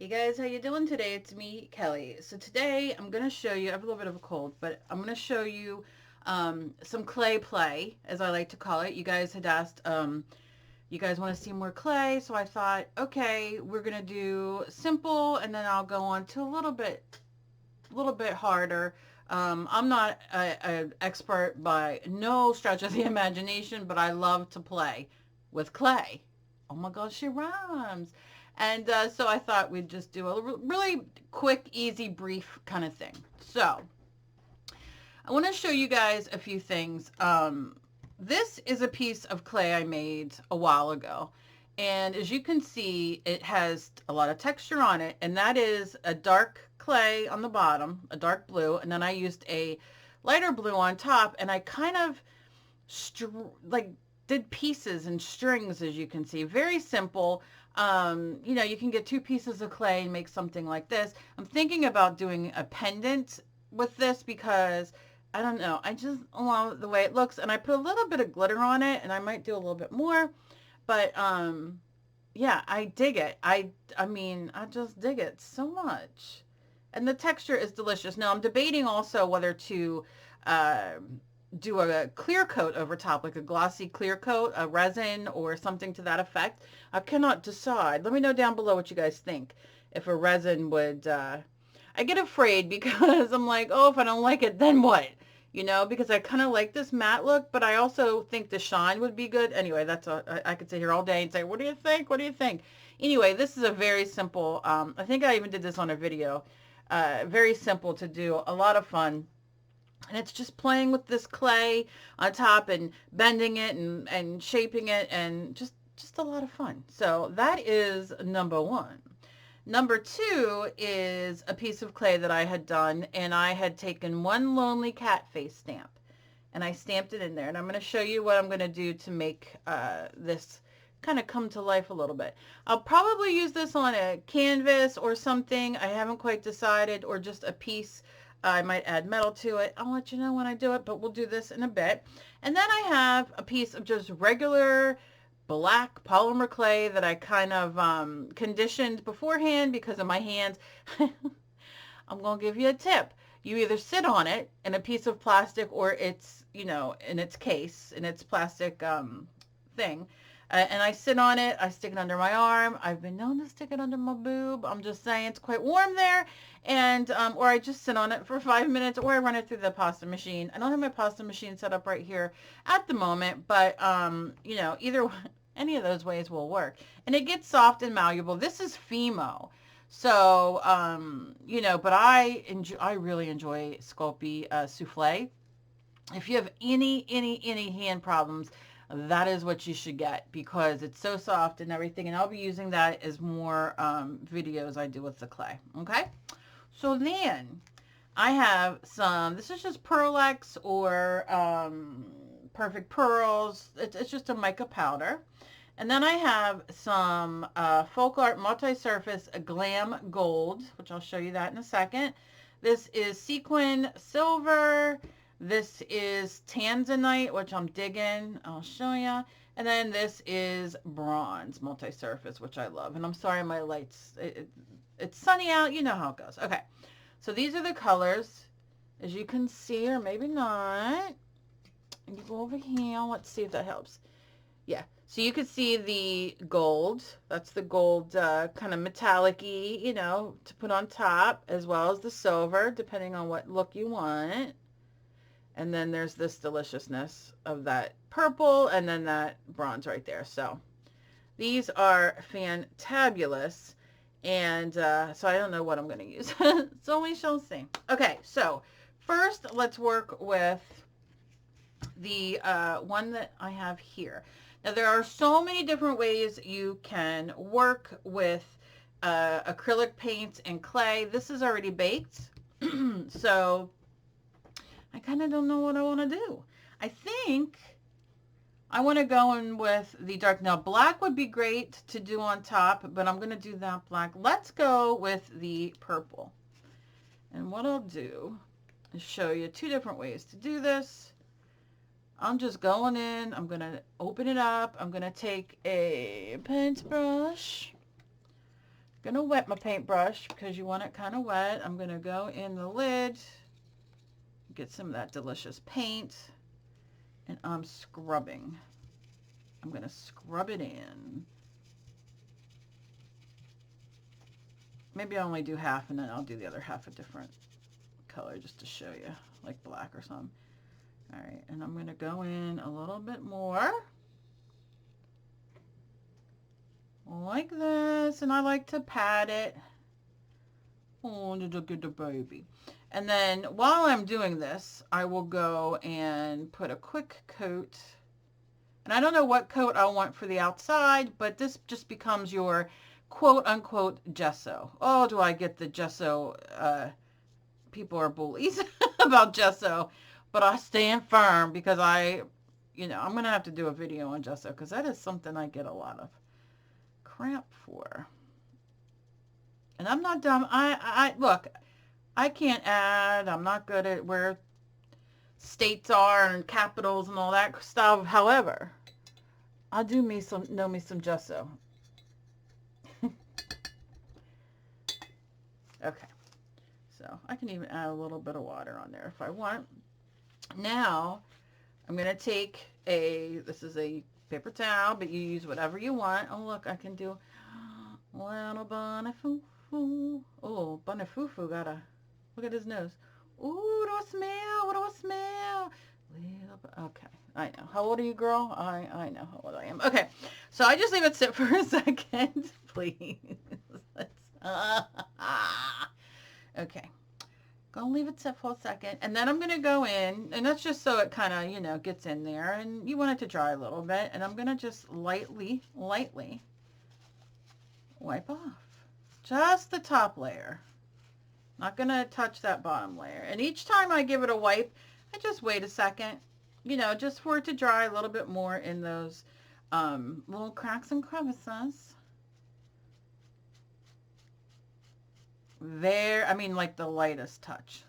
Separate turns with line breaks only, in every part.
Hey guys, how you doing today? It's me, Kelly. So today I'm going to show you, I have a little bit of a cold, but I'm going to show you some clay play, as I like to call it. You guys had asked, you guys want to see more clay, so I thought, okay, we're going to do simple, and then I'll go on to a little bit harder. I'm not an expert by no stretch of the imagination, but I love to play with clay. Oh my gosh, she rhymes. And so I thought we'd just do a really quick, easy, brief kind of thing. So I want to show you guys a few things. This is a piece of clay I made a while ago. And as you can see, it has a lot of texture on it. And that is a dark clay on the bottom, a dark blue. And then I used a lighter blue on top. And I kind of like did pieces and strings, as you can see. Very simple. You know, you can get two pieces of clay and make something like this. I'm thinking about doing a pendant with this because I don't know. I just love the way it looks, and I put a little bit of glitter on it, and I might do a little bit more. But yeah, I dig it. I mean, I just dig it so much, and the texture is delicious. Now I'm debating also whether to uh, do a clear coat over top, like a glossy clear coat, a resin or something to that effect. I cannot decide. Let me know down below what you guys think. If a resin would, I get afraid because I'm like, oh, if I don't like it, then what? You know, because I kind of like this matte look, but I also think the shine would be good. Anyway, I could sit here all day and say, what do you think? What do you think? Anyway, this is a very simple, I think I even did this on a video. Very simple to do, a lot of fun. And it's just playing with this clay on top and bending it and shaping it, and just a lot of fun. So that is number one. Number two is a piece of clay that I had done, and I had taken one lonely cat face stamp and I stamped it in there. And I'm going to show you what I'm going to do to make this kind of come to life a little bit. I'll probably use this on a canvas or something. I haven't quite decided, or just a piece. I might add metal to it. I'll let you know when I do it, but we'll do this in a bit. And then I have a piece of just regular black polymer clay that I kind of conditioned beforehand because of my hands. I'm going to give you a tip. You either sit on it in a piece of plastic, or it's, you know, in its case, in its plastic thing. And I sit on it. I stick it under my arm. I've been known to stick it under my boob. I'm just saying, it's quite warm there. And, or I just sit on it for 5 minutes, or I run it through the pasta machine. I don't have my pasta machine set up right here at the moment, but, you know, either any of those ways will work. And it gets soft and malleable. This is Fimo. So, you know, but I really enjoy Sculpey Souffle. If you have any hand problems, that is what you should get, because it's so soft and everything. And I'll be using that as more videos I do with the clay. Okay. So then I have some, this is just Pearl-Ex or Perfect Pearls. It's just a mica powder. And then I have some Folk Art Multi-Surface Glam Gold, which I'll show you that in a second. This is Sequin Silver. This is Tanzanite, which I'm digging. I'll show you. And then this is Bronze Multi-Surface, which I love. And I'm sorry, my lights, it's sunny out. You know how it goes. Okay. So these are the colors, as you can see, or maybe not. And you go over here. Let's see if that helps. Yeah. So you can see the gold. That's the gold kind of metallic-y, you know, to put on top, as well as the silver, depending on what look you want. And then there's this deliciousness of that purple, and then that bronze right there. So these are fantabulous. And so I don't know what I'm going to use. So we shall see. Okay, so first let's work with the one that I have here. Now there are so many different ways you can work with acrylic paints and clay. This is already baked. So I kind of don't know what I want to do. I think I want to go in with the dark. Now black would be great to do on top, but I'm going to do that black. Let's go with the purple. And what I'll do is show you two different ways to do this. I'm just going in. I'm going to open it up. I'm going to take a paintbrush. going to wet my paintbrush because you want it kind of wet. I'm going to go in the lid, get some of that delicious paint, and I'm scrubbing. I'm going to scrub it in. Maybe I'll only do half and then I'll do the other half a different color just to show you, like black or something. All right, and I'm going to go in a little bit more. Like this, and I like to pat it. Oh, look at the baby. And then while I'm doing this, I will go and put a quick coat. And I don't know what coat I want for the outside, but this just becomes your quote-unquote gesso. Oh, do I get the gesso? People are bullies about gesso, but I stand firm because I'm going to have to do a video on gesso because that is something I get a lot of crap for. And I'm not dumb. Look, I can't add. I'm not good at where states are and capitals and all that stuff. However, I do know me some gesso. Okay, so I can even add a little bit of water on there if I want. Now I'm going to take this is a paper towel, but you use whatever you want. Oh, look, I can do little bunny foo-foo. Oh, bunny foo-foo look at his nose. Ooh, what do I smell? What do I smell? Okay, I know. How old are you, girl? I know how old I am. Okay, so I just leave it sit for a second, please. Okay, gonna leave it sit for a second, and then I'm gonna go in, and that's just so it kind of, gets in there, and you want it to dry a little bit, and I'm gonna just lightly wipe off just the top layer. Not gonna touch that bottom layer. And each time I give it a wipe, I just wait a second, just for it to dry a little bit more in those little cracks and crevices. There, I mean, like the lightest touch.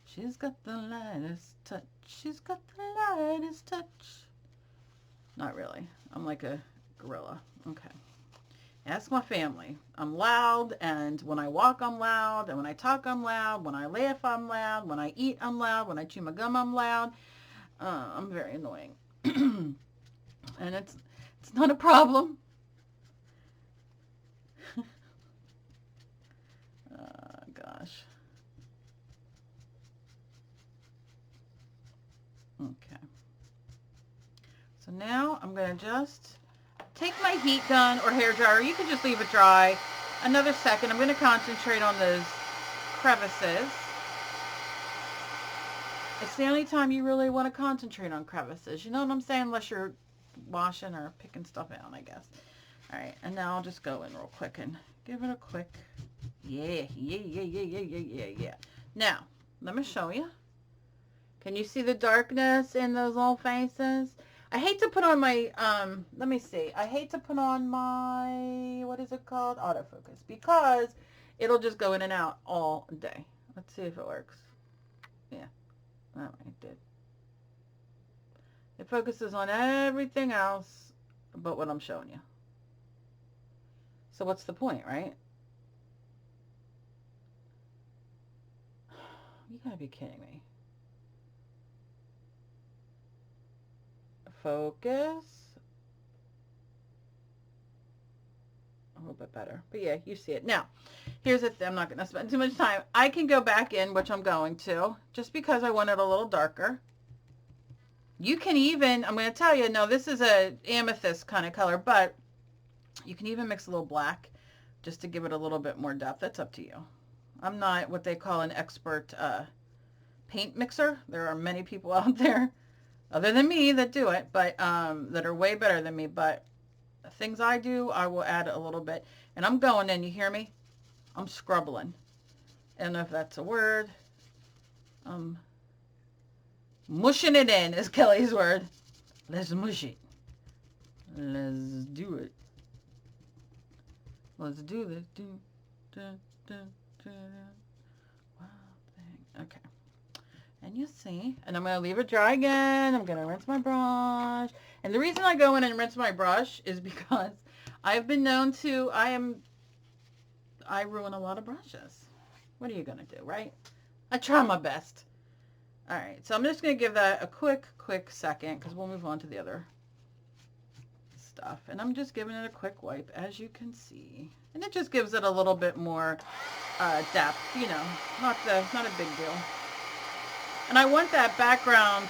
She's got the lightest touch. She's got the lightest touch. Not really. I'm like a gorilla. Okay. Ask my family. I'm loud, and when I walk, I'm loud, and when I talk, I'm loud. When I laugh, I'm loud. When I eat, I'm loud. When I chew my gum, I'm loud. I'm very annoying. And it's not a problem. Gosh. Okay. So now I'm going to just take my heat gun or hair dryer. You can just leave it dry another second. I'm going to concentrate on those crevices. It's the only time you really want to concentrate on crevices. You know what I'm saying? Unless you're washing or picking stuff out, I guess. All right. And now I'll just go in real quick and give it a quick. Yeah. Now, let me show you. Can you see the darkness in those little faces? I hate to put on my, let me see. I hate to put on my, what is it called? Autofocus. Because it'll just go in and out all day. Let's see if it works. Yeah. All right, it did. It focuses on everything else but what I'm showing you. So what's the point, right? You gotta be kidding me. Focus. A little bit better. But yeah, you see it. Now, here's the thing. I'm not going to spend too much time. I can go back in, which I'm going to, just because I want it a little darker. You can even, I'm going to tell you, no, this is a amethyst kind of color, but you can even mix a little black just to give it a little bit more depth. That's up to you. I'm not what they call an expert paint mixer. There are many people out there other than me that do it, but that are way better than me. But things I do, I will add a little bit. And I'm going in, you hear me? I'm scrubbling. I don't know if that's a word. Mushing it in is Kelly's word. Let's mush it. Let's do it. Let's do this. Wow, thing. Okay. And you see, and I'm going to leave it dry again. I'm going to rinse my brush. And the reason I go in and rinse my brush is because I've been known to, I am I ruin a lot of brushes. What are you going to do, right? I try my best. All right, so I'm just going to give that a quick second because we'll move on to the other stuff. And I'm just giving it a quick wipe, as you can see. And it just gives it a little bit more depth, you know, not a big deal. And I want that background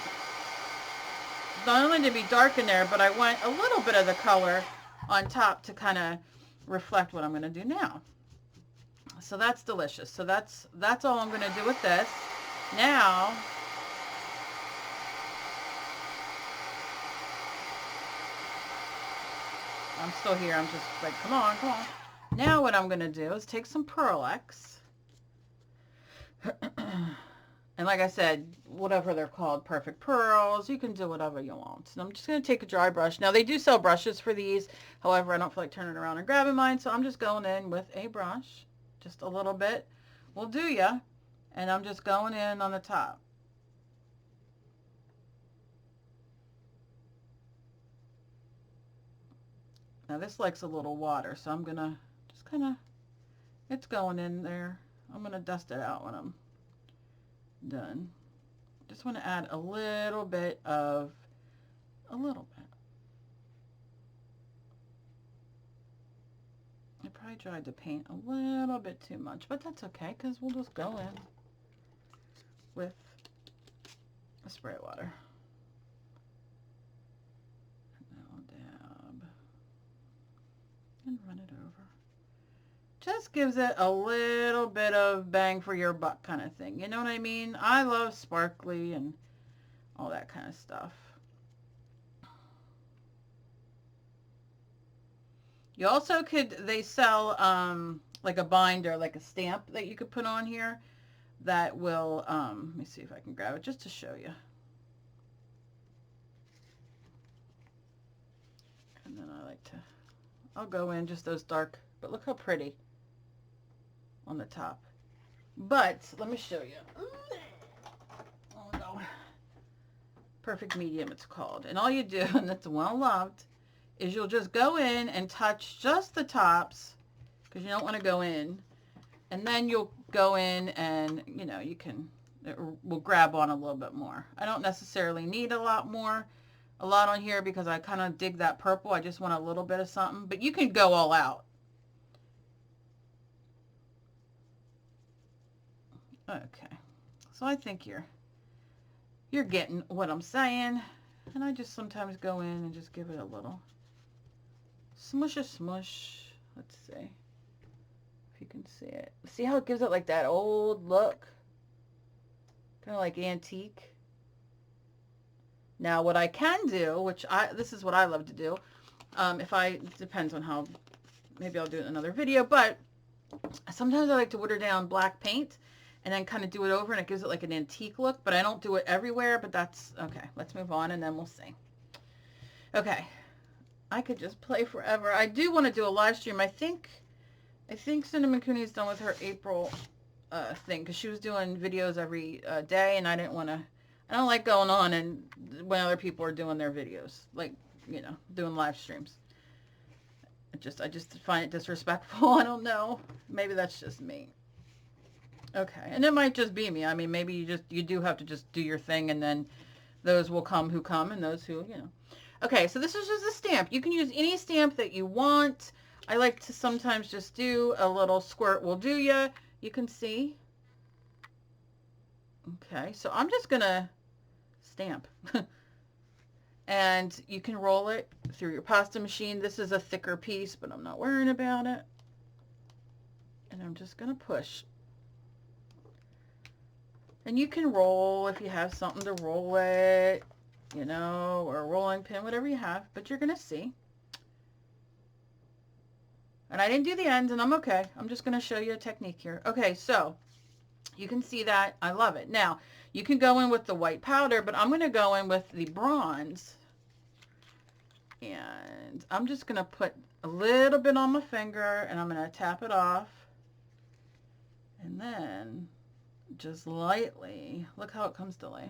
not only to be dark in there, but I want a little bit of the color on top to kind of reflect what I'm going to do now. So that's delicious. So that's all I'm going to do with this. Now, I'm still here. I'm just like, come on, come on. Now what I'm going to do is take some Pearl X. And like I said, whatever they're called, perfect pearls, you can do whatever you want. And I'm just going to take a dry brush. Now, they do sell brushes for these. However, I don't feel like turning around and grabbing mine, so I'm just going in with a brush. Just a little bit will do ya. And I'm just going in on the top. Now, this likes a little water, so I'm going to just kind of, it's going in there. I'm going to dust it out when I'm done. Just want to add a little bit. I probably tried to paint a little bit too much, but that's okay because we'll just go in with a spray of water. And I'll dab and run it over. Just gives it a little bit of bang for your buck kind of thing. You know what I mean? I love sparkly and all that kind of stuff. You also could, they sell like a binder, like a stamp that you could put on here that will, let me see if I can grab it just to show you. And then I like to, I'll go in just those dark, but look how pretty on the top. But let me show you. Oh no. Perfect medium it's called. And all you do, and that's well loved, is you'll just go in and touch just the tops because you don't want to go in. And then you'll go in and, you know, you can, it will grab on a little bit more. I don't necessarily need a lot on here because I kind of dig that purple. I just want a little bit of something, but you can go all out. Okay, so I think you're getting what I'm saying, and I just sometimes go in and just give it a little smush. Let's see if you can see it. See how it gives it like that old look, kind of like antique. Now what I can do, which this is what I love to do, it depends on how, maybe I'll do it in another video, but sometimes I like to water down black paint and then kind of do it over, and it gives it like an antique look, but I don't do it everywhere, but that's okay. Let's move on and then we'll see. Okay, I could just play forever. I do want to do a live stream. I think Cinnamon Cooney's done with her April thing because she was doing videos every day, and I don't like going on and when other people are doing their videos, like, you know, doing live streams. I just find it disrespectful. I don't know. Maybe that's just me. Okay, and it might just be me. I mean, maybe you do have to just do your thing, and then those will come who come, and those who, you know. Okay, so this is just a stamp. You can use any stamp that you want. I like to sometimes just do a little squirt will do ya. You can see. Okay, so I'm just gonna stamp. And you can roll it through your pasta machine. This is a thicker piece, but I'm not worrying about it. And I'm just gonna push. And you can roll if you have something to roll it, you know, or a rolling pin, whatever you have, but you're going to see. And I didn't do the ends, and I'm okay. I'm just going to show you a technique here. Okay, so you can see that. I love it. Now, you can go in with the white powder, but I'm going to go in with the bronze. And I'm just going to put a little bit on my finger, and I'm going to tap it off. And then just lightly, look how it comes to life.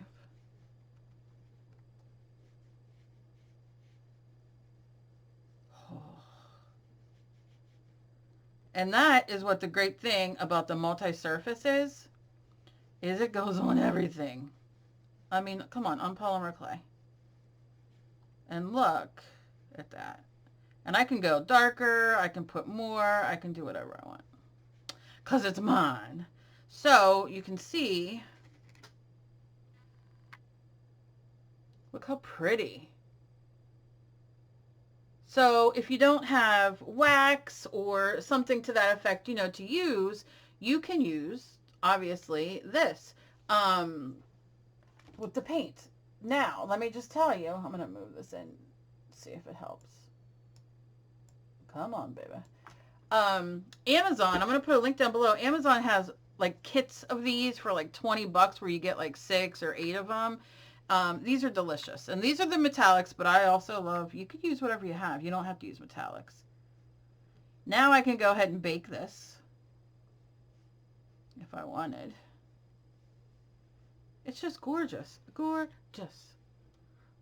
Oh. And that is what the great thing about the multi-surface is it goes on everything. I mean, come on polymer clay. And look at that. And I can go darker, I can put more, I can do whatever I want. Because it's mine. So you can see, look how pretty. So if you don't have wax or something to that effect, you know, to use, you can use, obviously, this with the paint. Now, let me just tell you, I'm going to move this in, see if it helps. Come on, baby. Amazon, I'm going to put a link down below. Amazon has like kits of these for like 20 bucks where you get like 6 or 8 of them. These are delicious. And these are the metallics, but I also love, you could use whatever you have. You don't have to use metallics. Now I can go ahead and bake this if I wanted. It's just gorgeous. Gorgeous.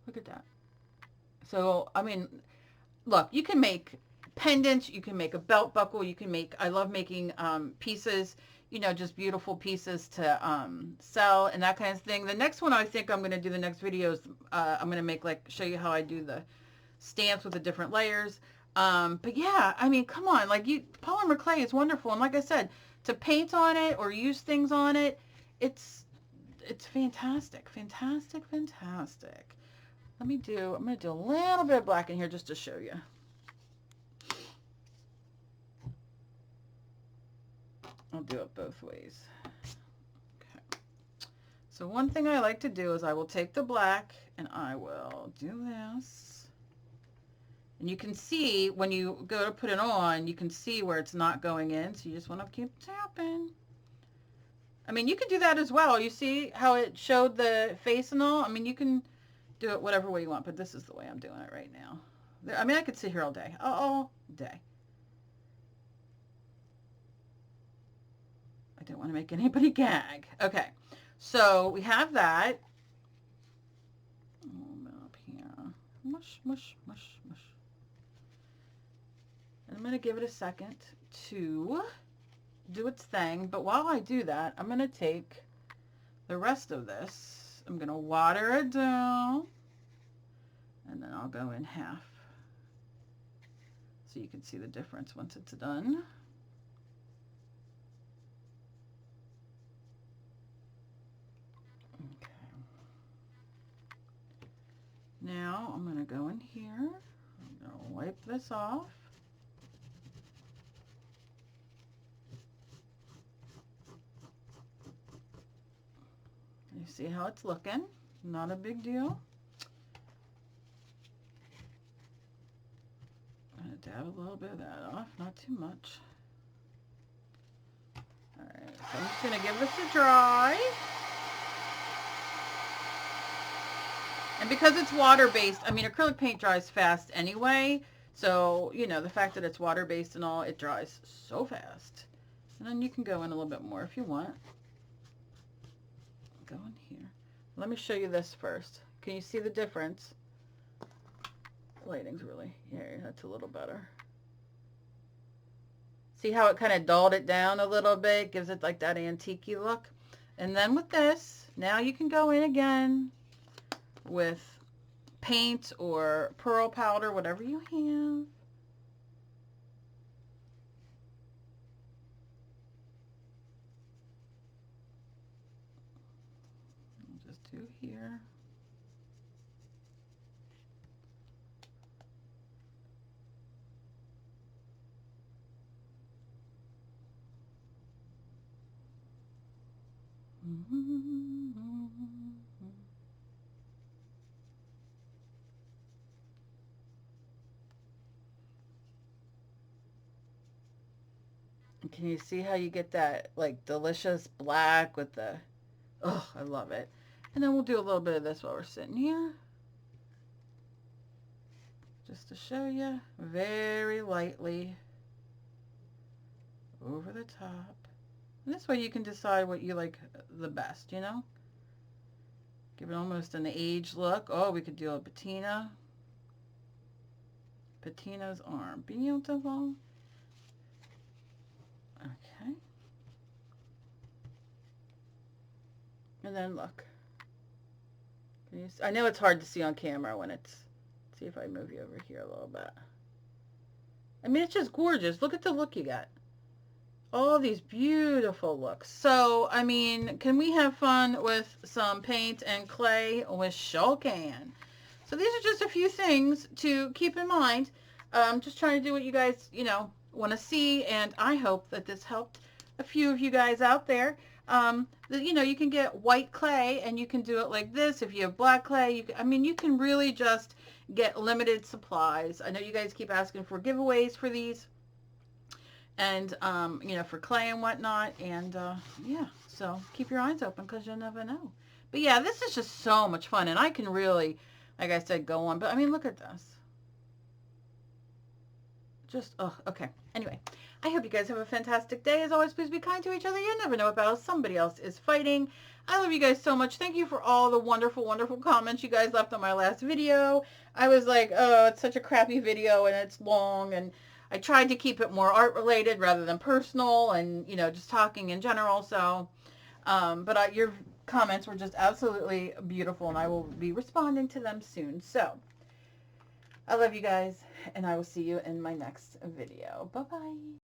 Look at that. So, I mean, look, you can make pendants, you can make a belt buckle, you can make, I love making pieces, you know, just beautiful pieces to sell and that kind of thing. The next one I think I'm going to do, the next video is I'm going to make, like, show you how I do the stamps with the different layers. But yeah, I mean, come on, like, polymer clay is wonderful. And like I said, to paint on it or use things on it, it's fantastic, fantastic, fantastic. I'm going to do a little bit of black in here just to show you. I'll do it both ways. Okay. So one thing I like to do is I will take the black and I will do this. And you can see when you go to put it on, you can see where it's not going in. So you just want to keep tapping. I mean, you could do that as well. You see how it showed the face and all? I mean, you can do it whatever way you want, but this is the way I'm doing it right now. I mean, I could sit here all day. All day. I don't want to make anybody gag. Okay, so we have that. Up here. Mush, mush, mush, mush. And I'm going to give it a second to do its thing. But while I do that, I'm going to take the rest of this. I'm going to water it down. And then I'll go in half. So you can see the difference once it's done. Okay. Now I'm going to go in here. I'm going to wipe this off. You see how it's looking? Not a big deal. I'm going to dab a little bit of that off, not too much. Alright, so I'm just going to give this a dry. And because it's water-based, I mean, acrylic paint dries fast anyway. So, you know, the fact that it's water-based and all, it dries so fast. And then you can go in a little bit more if you want. Go in here. Let me show you this first. Can you see the difference? The lighting's really, yeah, that's a little better. See how it kind of dulled it down a little bit? Gives it like that antique-y look. And then with this, now you can go in again with paint or pearl powder, whatever you have. I'll just do here. Can you see how you get that like delicious black with the, oh, I love it. And then we'll do a little bit of this while we're sitting here. Just to show you, very lightly over the top. And this way you can decide what you like the best, you know? Give it almost an age look. Oh, we could do a patina. Patinas are beautiful. And then look. Can you see? I know it's hard to see on camera when it's, see if I move you over here a little bit. I mean, it's just gorgeous. Look at the look you got. All these beautiful looks. So, I mean, can we have fun with some paint and clay? We sure can. So these are just a few things to keep in mind. I'm just trying to do what you guys, you know, want to see, and I hope that this helped a few of you guys out there. You know, you can get white clay and you can do it like this. If you have black clay, you can, I mean, you can really just get limited supplies. I know you guys keep asking for giveaways for these, and you know, for clay and whatnot, and yeah, so keep your eyes open because you'll never know. But yeah, this is just so much fun, and I can really, like I said, go on. But I mean, look at this. Just, oh, okay. Anyway, I hope you guys have a fantastic day. As always, please be kind to each other. You never know what battle somebody else is fighting. I love you guys so much. Thank you for all the wonderful, wonderful comments you guys left on my last video. I was like, oh, it's such a crappy video and it's long, and I tried to keep it more art related rather than personal, and, you know, just talking in general. So, but your comments were just absolutely beautiful, and I will be responding to them soon. So, I love you guys, and I will see you in my next video. Bye-bye.